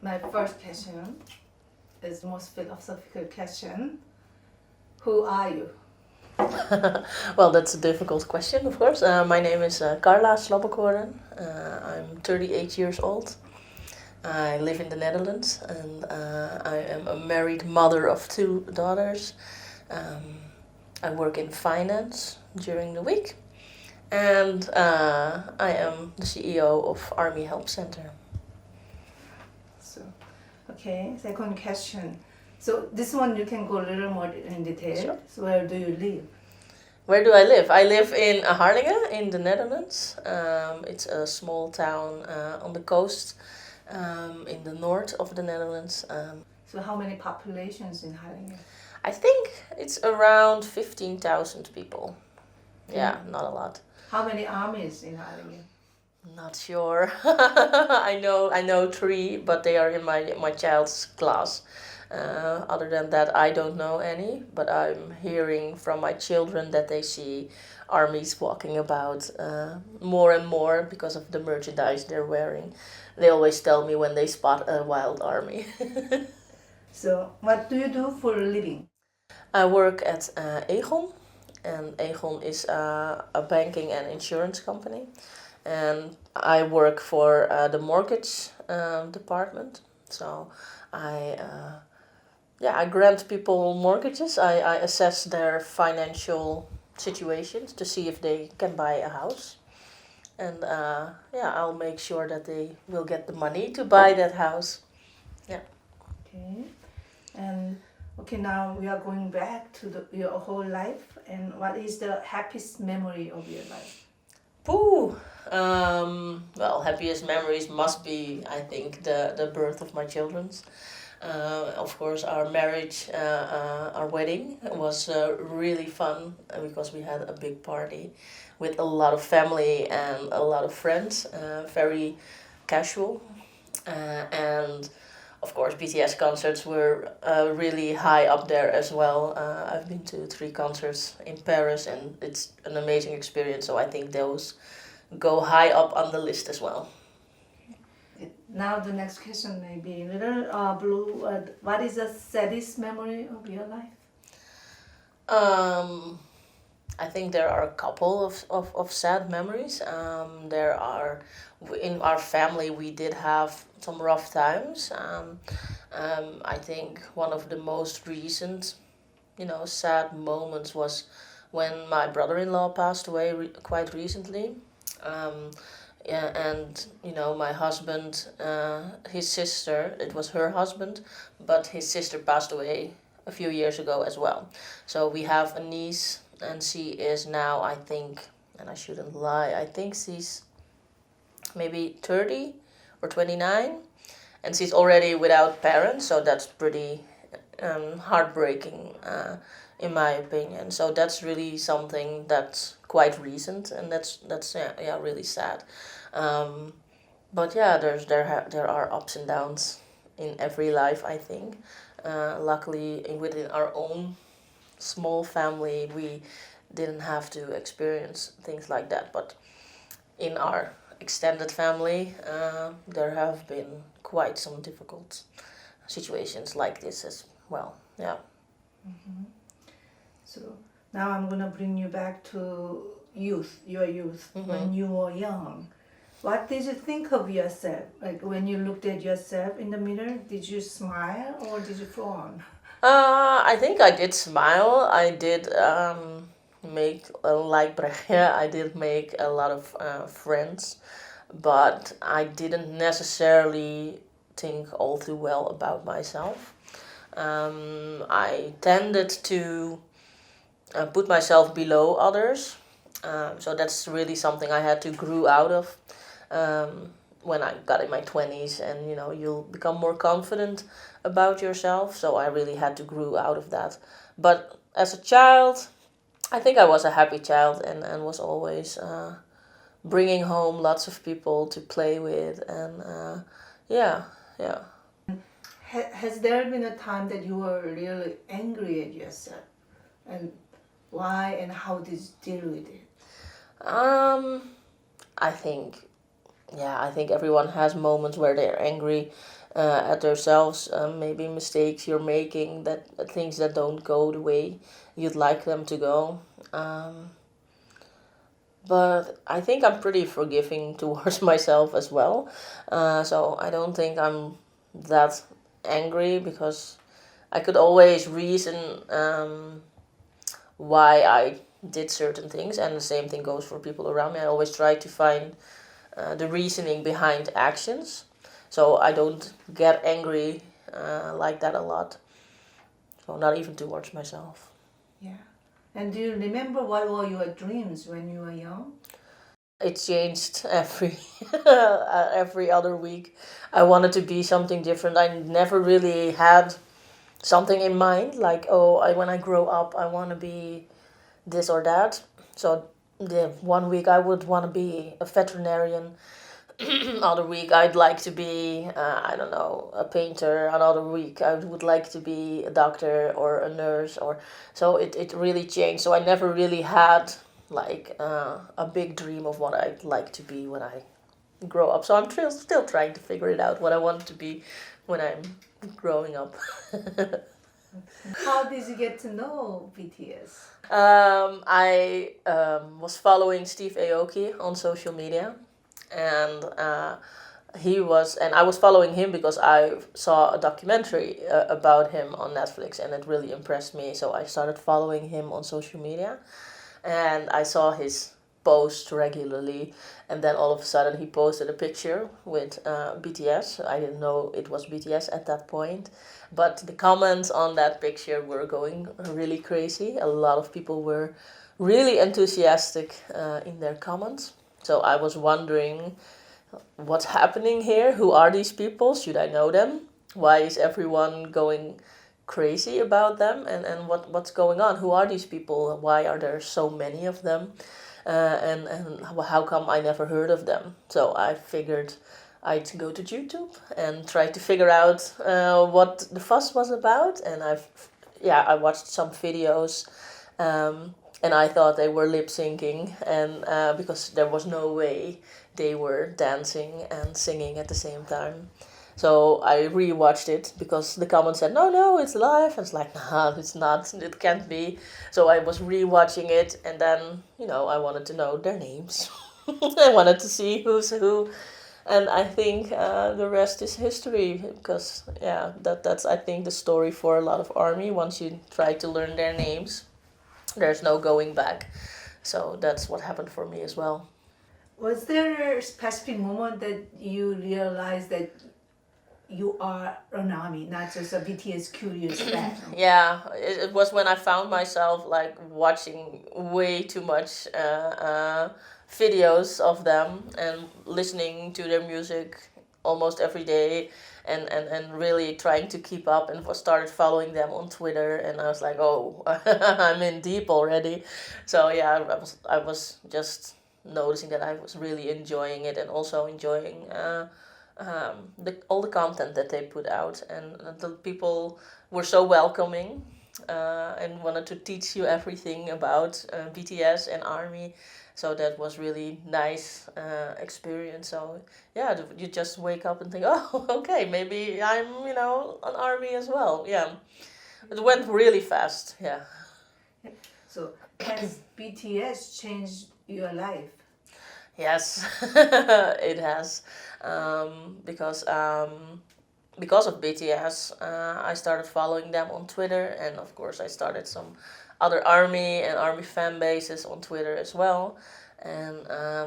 My first question is the most philosophical question. Who are you? Well, that's a difficult question, of course. My name is Carla Slabbekoorn. I'm 38 years old. I live in the Netherlands and I am a married mother of two daughters. Um, I work in finance during the week and I am the CEO of Army Help Center. So, okay, second question. So this one you can go a little more in detail. Sure. So where do you live? Where do I live? I live in Harlingen in the Netherlands. It's a small town on the coast in the north of the Netherlands. So how many populations in Harlingen? I think it's around 15,000 people. Yeah, not a lot. How many armies in Harlingen? Not sure. I know three, but they are in my child's class. Other than that, I don't know any. But I'm hearing from my children that they see armies walking about more and more because of the merchandise they're wearing. They always tell me when they spot a wild army. So what do you do for a living? I work at Aegon, and Aegon is a banking and insurance company. And I work for the mortgage department. So I I grant people mortgages. I assess their financial situations to see if they can buy a house. And I'll make sure that they will get the money to buy that house. Yeah. Okay. And okay, now we are going back to your whole life. And what is the happiest memory of your life? Pooh. Well, happiest memories must be, I think, the birth of my children's. Of course, our marriage, our wedding was really fun because we had a big party with a lot of family and a lot of friends, very casual. And of course, BTS concerts were really high up there as well. I've been to 3 concerts in Paris and it's an amazing experience. So I think those go high up on the list as well. Now the next question may be a little blue. What is the saddest memory of your life? I think there are a couple of sad memories. There are, in our family, we did have some rough times. I think one of the most recent, sad moments was when my brother-in-law passed away quite recently. Yeah, and my husband, his sister, it was her husband, but his sister passed away a few years ago as well. So we have a niece, and she is now, I think, and I shouldn't lie, I think she's maybe 30 or 29, and she's already without parents, so that's pretty heartbreaking, in my opinion. So that's really something that's quite recent, and that's really sad. But yeah, there are ups and downs in every life, I think. Luckily, within our own small family, we didn't have to experience things like that. But in our extended family, there have been quite some difficult situations like this as well. Yeah. Mm-hmm. So now I'm gonna bring you back to your youth, when you were young. What did you think of yourself? Like when you looked at yourself in the mirror, did you smile or did you frown? I think I did smile. I did make, like Brecht, I did make a lot of friends, but I didn't necessarily think all too well about myself. I tended to put myself below others. So that's really something I had to grow out of when I got in my 20s, and you'll become more confident about yourself. So I really had to grow out of that. But as a child, I think I was a happy child and was always bringing home lots of people to play with, and yeah. Has there been a time that you were really angry at yourself? And why and how did you deal with it? I think yeah, I think everyone has moments where they're angry at themselves, maybe mistakes you're making, that things that don't go the way you'd like them to go. Um, but I think I'm pretty forgiving towards myself as well. So I don't think I'm that angry because I could always reason why I did certain things, and the same thing goes for people around me. I always try to find the reasoning behind actions, so I don't get angry like that a lot. So not even towards myself. Yeah. And do you remember what were your dreams when you were young? It changed every other week. I wanted to be something different. I never really had something in mind like, oh, when I grow up I want to be this or that. So the one week I would want to be a veterinarian. Other week I'd like to be I don't know, a painter. Another week I would like to be a doctor or a nurse, or so it really changed. So I never really had like a big dream of what I'd like to be when I grow up. So I'm still trying to figure it out what I want to be when I'm growing up. How did you get to know BTS? I was following Steve Aoki on social media, and I was following him because I saw a documentary about him on Netflix, and it really impressed me. So I started following him on social media, and I saw his post regularly, and then all of a sudden he posted a picture with BTS. I didn't know it was BTS at that point, but the comments on that picture were going really crazy. A lot of people were really enthusiastic in their comments. So I was wondering what's happening here. Who are these people? Should I know them? Why is everyone going crazy about them, and what's going on? Who are these people? Why are there so many of them? And how come I never heard of them? So I figured I'd go to YouTube and try to figure out what the fuss was about. And I watched some videos, and I thought they were lip syncing, and because there was no way they were dancing and singing at the same time. So I rewatched it because the comments said, no, no, it's live. I was like, nah, it's not. It can't be. So I was rewatching it, and then, I wanted to know their names. I wanted to see who's who. And I think the rest is history because, yeah, that's, I think, the story for a lot of ARMY. Once you try to learn their names, there's no going back. So that's what happened for me as well. Was there a specific moment that you realized that you are an ARMY, not just a BTS curious fan? Yeah, it was when I found myself like watching way too much videos of them and listening to their music almost every day, and really trying to keep up, and started following them on Twitter, and I was like, oh, I'm in deep already. So yeah, I was just noticing that I was really enjoying it, and also enjoying all the content that they put out, and the people were so welcoming and wanted to teach you everything about BTS and ARMY. So that was really nice experience. So yeah, you just wake up and think, oh, okay, maybe I'm an ARMY as well. Yeah, it went really fast. Yeah. So has BTS changed your life? Yes, it has, because of BTS, I started following them on Twitter, and of course I started some other ARMY and ARMY fan bases on Twitter as well. And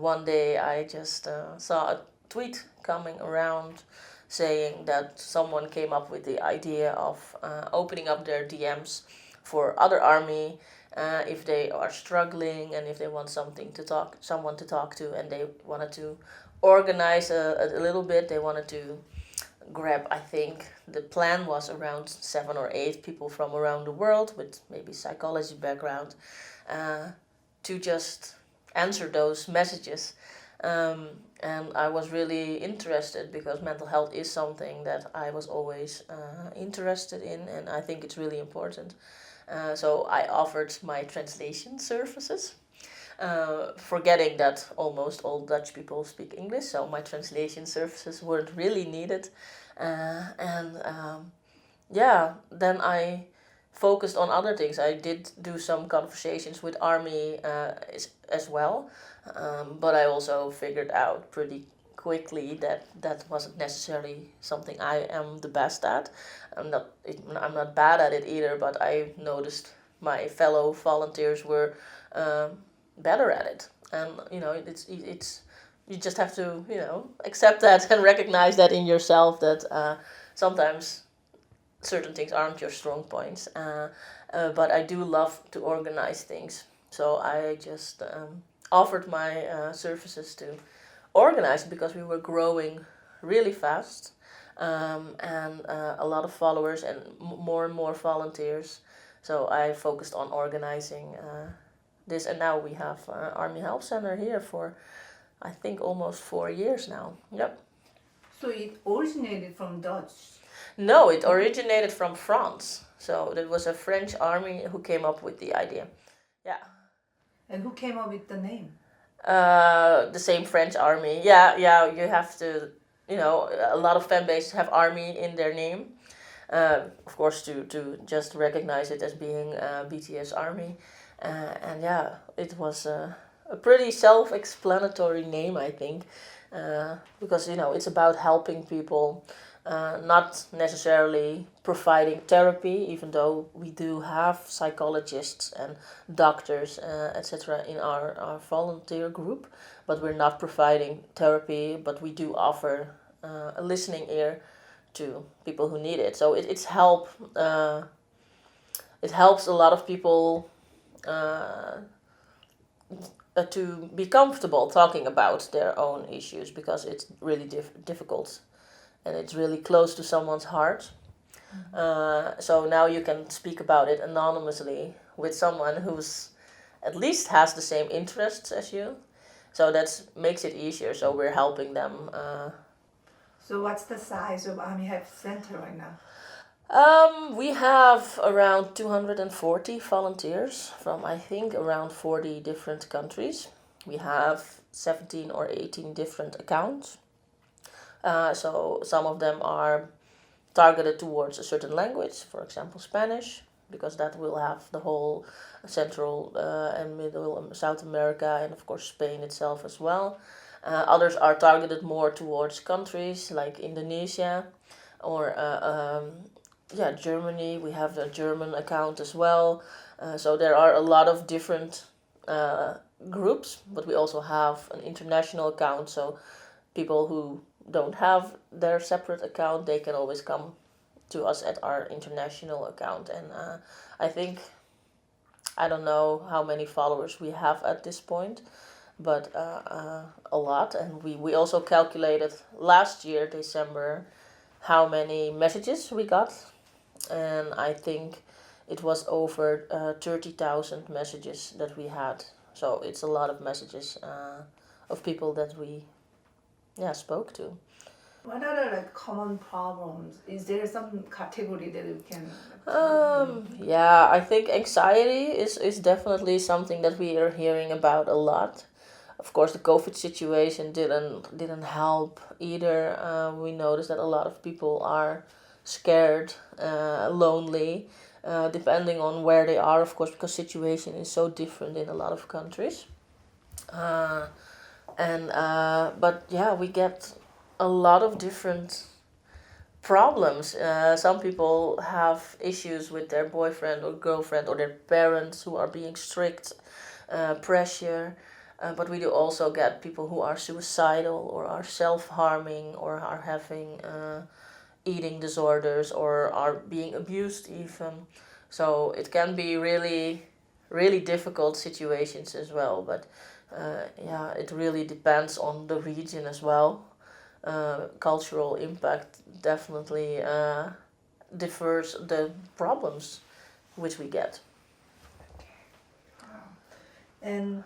one day I just saw a tweet coming around saying that someone came up with the idea of opening up their DMs for other ARMY if they are struggling and if they want someone to talk to, and they wanted to organize a little bit. They wanted to grab, I think the plan was around 7 or 8 people from around the world with maybe psychology background to just answer those messages. And I was really interested because mental health is something that I was always interested in, and I think it's really important. So I offered my translation services. forgetting that almost all Dutch people speak English, so my translation services weren't really needed. Then I focused on other things. I did do some conversations with Army as well, but I also figured out pretty quickly that that wasn't necessarily something I am the best at. I'm not bad at it either, but I noticed my fellow volunteers were better at it, and it's you just have to accept that and recognize that in yourself that sometimes certain things aren't your strong points. But I do love to organize things, so I just offered my services to organize because we were growing really fast, and a lot of followers and more and more volunteers. So I focused on organizing this, and now we have Army Help Center here for I think almost 4 years now. Yep. So it originated from Dutch. No, it originated from France. So it was a French army who came up with the idea. Yeah. And who came up with the name? The same French army. Yeah, you have to, a lot of fan bases have army in their name. Of course, to just recognize it as being BTS army. And yeah, it was a pretty self-explanatory name, I think. Because, it's about helping people. Not necessarily providing therapy, even though we do have psychologists and doctors, etc. in our volunteer group, but we're not providing therapy, but we do offer a listening ear to people who need it. So it helps a lot of people to be comfortable talking about their own issues, because it's really difficult. And it's really close to someone's heart. So now you can speak about it anonymously with someone who's at least has the same interests as you. So that makes it easier. So we're helping them. So what's the size of Army Help Center right now? We have around 240 volunteers from, I think, around 40 different countries. We have 17 or 18 different accounts. So some of them are targeted towards a certain language, for example Spanish, because that will have the whole Central and Middle and South America, and of course Spain itself as well. Others are targeted more towards countries like Indonesia or Germany. We have a German account as well. So there are a lot of different groups, but we also have an international account, so people who don't have their separate account, they can always come to us at our international account. And I think, I don't know how many followers we have at this point, but a lot. And we also calculated last year, December, how many messages we got. And I think it was over 30,000 messages that we had. So it's a lot of messages of people that we spoke to. What are common problems? Is there some category that you can? I think anxiety is definitely something that we are hearing about a lot. Of course, the COVID situation didn't help either. We noticed that a lot of people are scared, lonely, depending on where they are, of course, because situation is so different in a lot of countries. We get a lot of different problems. Some people have issues with their boyfriend or girlfriend or their parents who are being strict, pressure. But we do also get people who are suicidal or are self-harming or are having eating disorders or are being abused even. So it can be really, really difficult situations as well. But it really depends on the region as well. Cultural impact definitely differs the problems which we get. And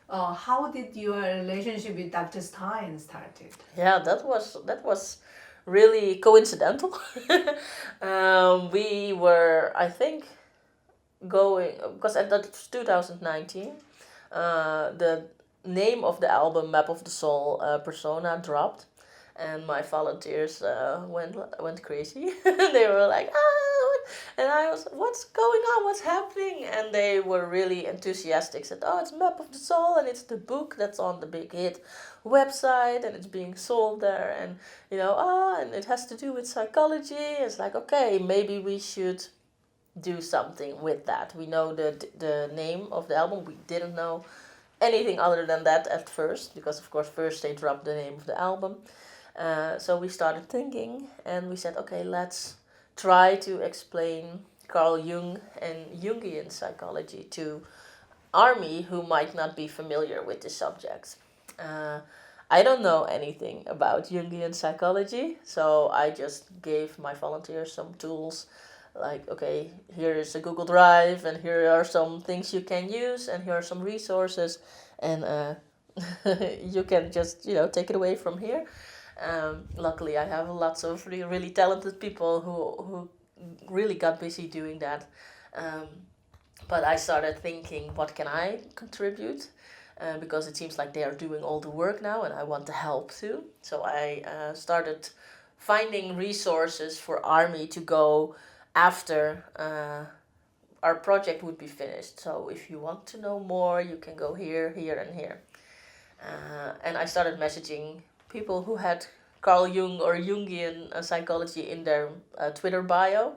how did your relationship with Dr. Stein started? Yeah, that was really coincidental. We were, I think, going, because that's 2019. the name of the album, Map of the Soul, Persona, dropped. And my volunteers went crazy. They were like, ah, and I was, what's going on? What's happening? And they were really enthusiastic. Said, oh, it's Map of the Soul, and it's the book that's on the Big Hit website, and it's being sold there, and and it has to do with psychology. It's like, okay, maybe we should do something with that. We know the name of the album. We didn't know anything other than that at first, because of course first they dropped the name of the album. So we started thinking, and we said, okay, let's try to explain Carl Jung and Jungian psychology to Army who might not be familiar with the subject. I don't know anything about Jungian psychology, so I just gave my volunteers some tools, like, okay, here is a Google Drive, and here are some things you can use, and here are some resources, and you can just take it away from here. Luckily, I have lots of really talented people who really got busy doing that. But I started thinking, what can I contribute? Because it seems like they are doing all the work now, and I want to help too. So I started finding resources for Army to go after our project would be finished. So if you want to know more, you can go here, here, and here. And I started messaging people who had Carl Jung or Jungian psychology in their Twitter bio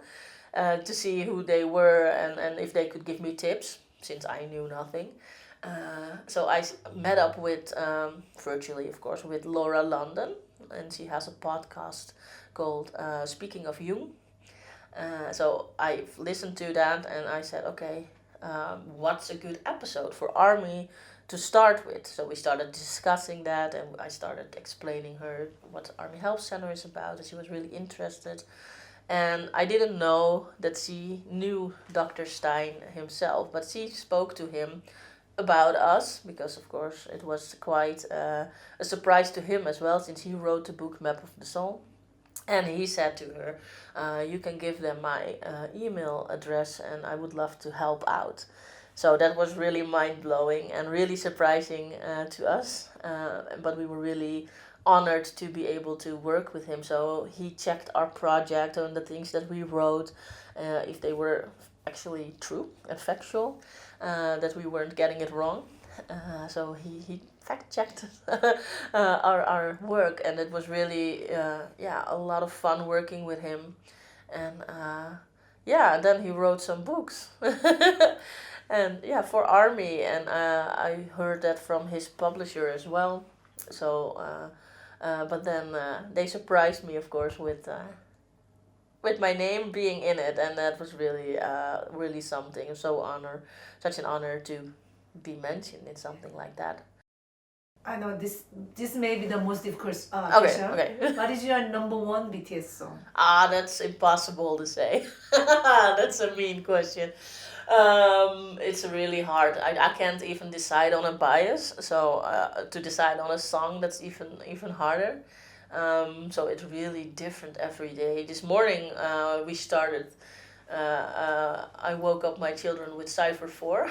to see who they were, and if they could give me tips, since I knew nothing. So I met up with, virtually of course, with Laura London, and she has a podcast called Speaking of Jung. So I listened to that, and I said, okay, what's a good episode for Army to start with? So we started discussing that, and I started explaining her what Army Help Center is about, and she was really interested. And I didn't know that she knew Dr. Stein himself, but she spoke to him about us, because of course it was quite a surprise to him as well, since he wrote the book Map of the Soul. And he said to her, you can give them my email address, and I would love to help out. So that was really mind-blowing and really surprising to us. But we were really honored to be able to work with him. So he checked our project and the things that we wrote, if they were actually true and factual, that we weren't getting it wrong. So he fact-checked our work, and it was really a lot of fun working with him. And then he wrote some books. And for Army, and I heard that from his publisher as well. So but then they surprised me, of course, with my name being in it, and that was really really something. Such an honor to be mentioned in something like that. I know this may be the most difficult Okay, question. okay. What is your number one BTS song? That's impossible to say. That's a mean question. It's really hard. I can't even decide on a bias. So to decide on a song, that's even harder. So it's really different every day. This morning we started. I woke up my children with Cypher 4.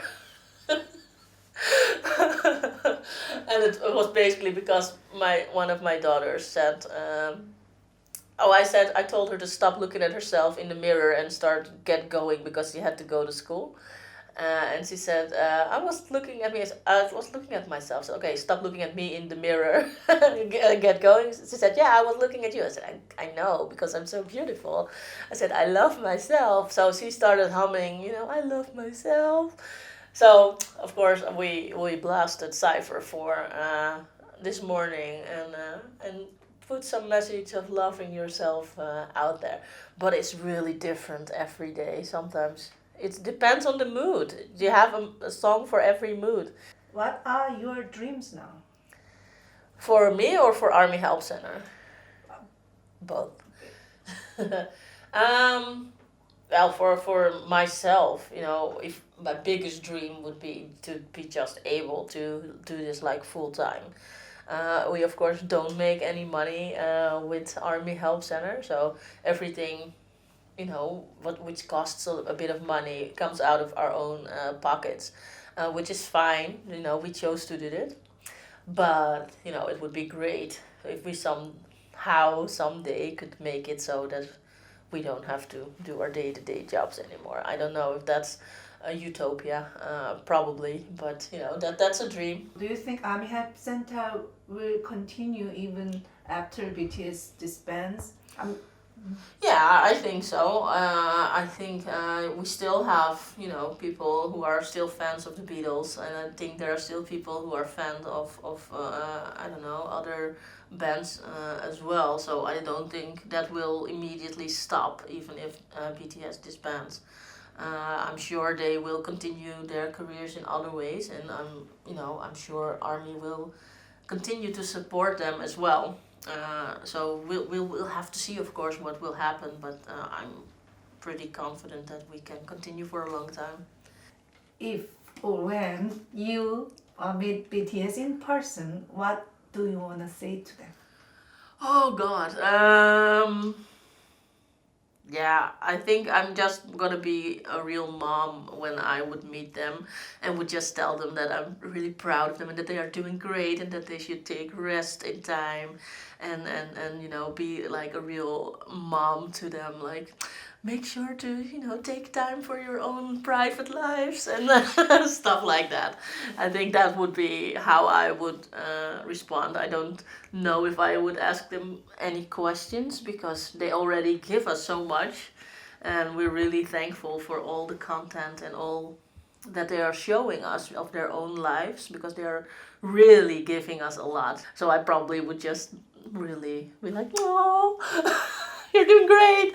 And it was basically because one of my daughters said, I told her to stop looking at herself in the mirror and get going, because she had to go to school. And she said, I was looking at myself. So, okay, stop looking at me in the mirror. Get going. She said, yeah, I was looking at you. I said, I know, because I'm so beautiful. I said, I love myself. So she started humming, I love myself. So, of course, we blasted Cypher 4 this morning, and put some message of loving yourself out there. But it's really different every day. Sometimes it depends on the mood. You have a song for every mood. What are your dreams now? For me or for Army Help Center? Both. Well, for myself, if my biggest dream would be to be just able to do this like full time. We of course don't make any money with Army Help Center, so everything, which costs a bit of money, comes out of our own pockets. which is fine. We chose to do it, but it would be great if we somehow someday could make it so that we don't have to do our day-to-day jobs anymore. I don't know if that's a utopia, probably, but that's a dream. Do you think Army Help Center will continue even after BTS disbands? Yeah, I think so. I think we still have, people who are still fans of the Beatles, and I think there are still people who are fans of I don't know, other bands as well. So I don't think that will immediately stop, even if BTS disbands. I'm sure they will continue their careers in other ways, and I'm sure Army will continue to support them as well. So we'll have to see, of course, what will happen, but I'm pretty confident that we can continue for a long time. If or when you meet BTS in person, what do you want to say to them? Oh God. Yeah, I think I'm just gonna be a real mom when I would meet them, and would just tell them that I'm really proud of them and that they are doing great and that they should take rest in time, and be like a real mom to them, like make sure to take time for your own private lives and stuff like that. I think that would be how I would respond. I don't know if I would ask them any questions, because they already give us so much, and we're really thankful for all the content and all that they are showing us of their own lives, because they are really giving us a lot. So I probably would just really be like, oh, you're doing great.